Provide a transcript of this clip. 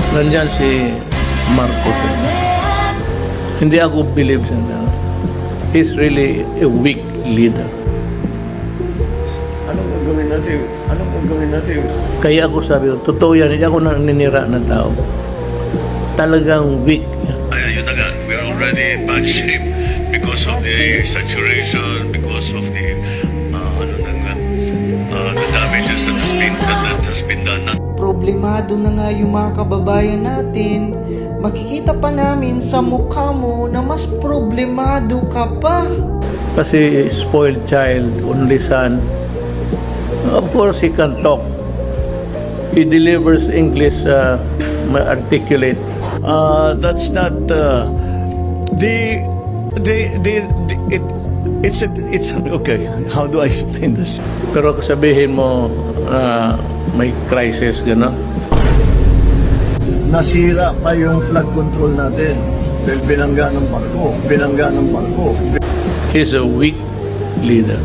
Nandyan si Marcos. Hindi ako believe siya na he's really a weak leader. Anong gagawin natin? Anong gagawin natin? Kaya ako sabi ko, totoo yan, hindi ako naninira na tao. Talagang weak. Yun na nga, we're already in bad shape because of the saturation, because of the the damages that has been done. Problemado na nga yung mga kababayan natin. Makikita pa namin sa mukha mo na mas problemado ka pa. Kasi spoiled child, only son. Of course, he can talk. He delivers English articulate. That's not it's okay. How do I explain this? Pero sabihin mo may crisis, gano'n. Nasira pa yung flood control natin. Binangga ng barko. He's a weak leader.